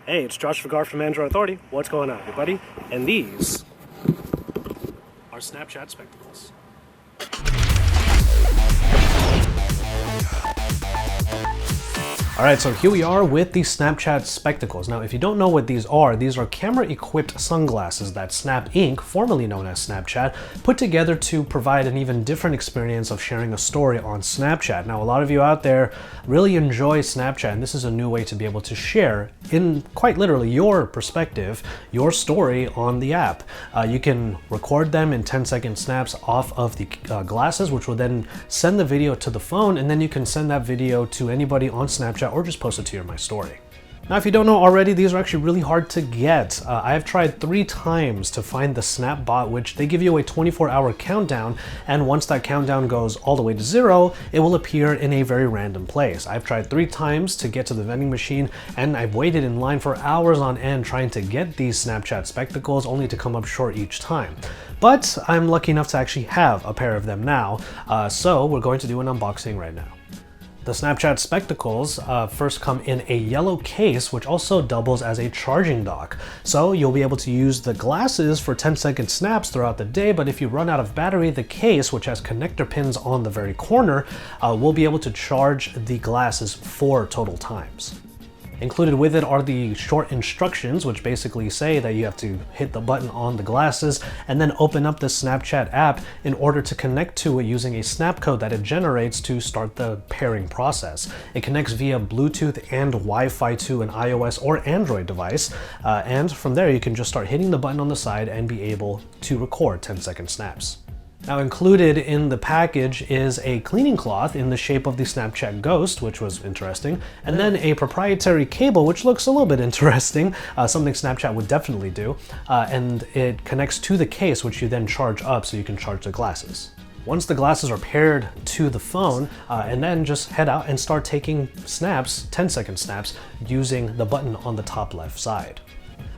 Hey, it's Josh Vigar from Android Authority. What's going on, everybody? And these are Snapchat spectacles. Alright, so here we are with the Snapchat spectacles. Now, if you don't know what these are camera-equipped sunglasses that Snap Inc., formerly known as Snapchat, put together to provide an even different experience of sharing a story on Snapchat. Now, a lot of you out there really enjoy Snapchat, and this is a new way to be able to share, in quite literally, your perspective, your story on the app. You can record them in 10-second snaps off of the glasses, which will then send the video to the phone, and then you can send that video to anybody on Snapchat or just post it to your My Story. Now, if you don't know already, these are actually really hard to get. I have tried 3 times to find the Snap bot, which they give you a 24-hour countdown, and once that countdown goes all the way to 0, it will appear in a very random place. I've tried 3 times to get to the vending machine, and I've waited in line for hours on end trying to get these Snapchat spectacles, only to come up short each time. But I'm lucky enough to actually have a pair of them now, so we're going to do an unboxing right now. The Snapchat spectacles first come in a yellow case, which also doubles as a charging dock. So you'll be able to use the glasses for 10-second snaps throughout the day, but if you run out of battery, the case, which has connector pins on the very corner, will be able to charge the glasses 4 total times. Included with it are the short instructions, which basically say that you have to hit the button on the glasses and then open up the Snapchat app in order to connect to it using a snap code that it generates to start the pairing process. It connects via Bluetooth and Wi-Fi to an iOS or Android device, and from there you can just start hitting the button on the side and be able to record 10-second snaps. Now, included in the package is a cleaning cloth in the shape of the Snapchat Ghost, which was interesting, and then a proprietary cable, which looks a little bit interesting, something Snapchat would definitely do, and it connects to the case, which you then charge up so you can charge the glasses. Once the glasses are paired to the phone, and then just head out and start taking snaps, 10-second snaps, using the button on the top left side.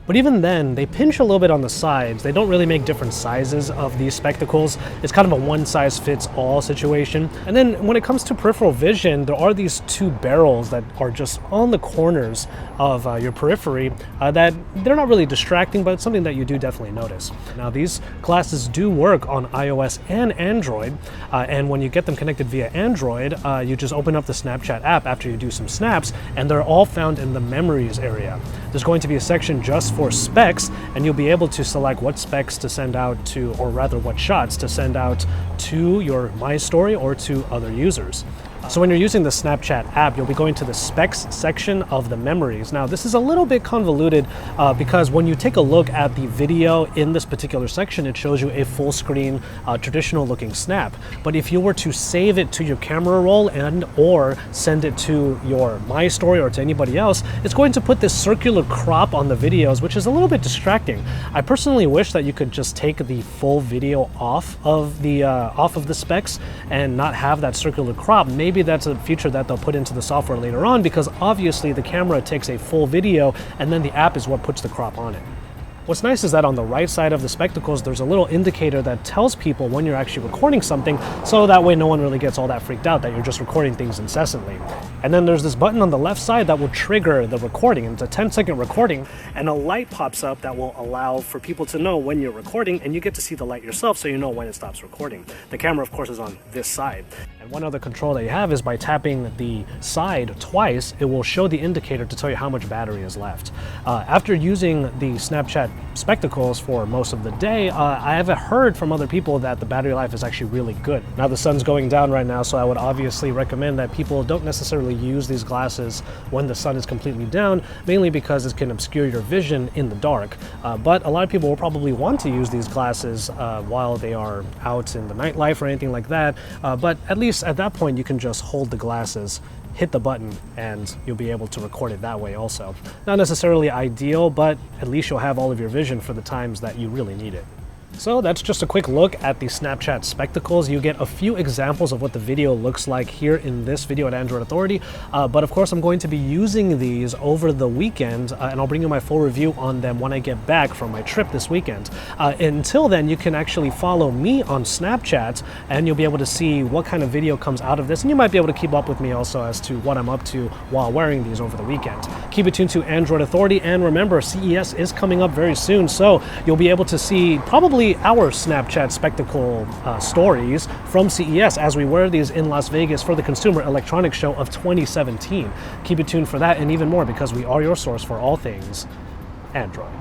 But even then, they pinch a little bit on the sides. They don't really make different sizes of these spectacles. It's kind of a one-size-fits-all situation. And then when it comes to peripheral vision, there are these 2 barrels that are just on the corners of your periphery that they're not really distracting, but it's something that you do definitely notice. Now, these glasses do work on iOS and Android, and when you get them connected via Android, you just open up the Snapchat app after you do some snaps, and they're all found in the memories area. There's going to be a section just for specs, and you'll be able to select what specs to send out to, or rather what shots to send out to your My Story or to other users. So when you're using the Snapchat app, you'll be going to the specs section of the memories. Now, this is a little bit convoluted because when you take a look at the video in this particular section, it shows you a full screen, traditional looking snap. But if you were to save it to your camera roll and or send it to your My Story or to anybody else, it's going to put this circular crop on the videos, which is a little bit distracting. I personally wish that you could just take the full video off of the specs and not have that circular crop. Maybe that's a feature that they'll put into the software later on, because obviously the camera takes a full video and then the app is what puts the crop on it. What's nice is that on the right side of the spectacles, there's a little indicator that tells people when you're actually recording something, so that way no one really gets all that freaked out that you're just recording things incessantly. And then there's this button on the left side that will trigger the recording, and it's a 10-second recording, and a light pops up that will allow for people to know when you're recording, and you get to see the light yourself so you know when it stops recording. The camera, of course, is on this side. And one other control that you have is by tapping the side twice, it will show the indicator to tell you how much battery is left. After using the Snapchat spectacles for most of the day, I have heard from other people that the battery life is actually really good. Now, the sun's going down right now, so I would obviously recommend that people don't necessarily use these glasses when the sun is completely down, mainly because it can obscure your vision in the dark. But a lot of people will probably want to use these glasses while they are out in the nightlife or anything like that. But at least at that point, you can just hold the glasses, hit the button, and you'll be able to record it that way also. Not necessarily ideal, but at least you'll have all of your vision for the times that you really need it. So that's just a quick look at the Snapchat Spectacles. You get a few examples of what the video looks like here in this video at Android Authority, but of course I'm going to be using these over the weekend, and I'll bring you my full review on them when I get back from my trip this weekend. Until then, you can actually follow me on Snapchat, and you'll be able to see what kind of video comes out of this, and you might be able to keep up with me also as to what I'm up to while wearing these over the weekend. Keep it tuned to Android Authority, and remember, CES is coming up very soon, so you'll be able to see probably our Snapchat Spectacle stories from CES as we wear these in Las Vegas for the Consumer Electronics Show of 2017. Keep it tuned for that and even more, because we are your source for all things Android.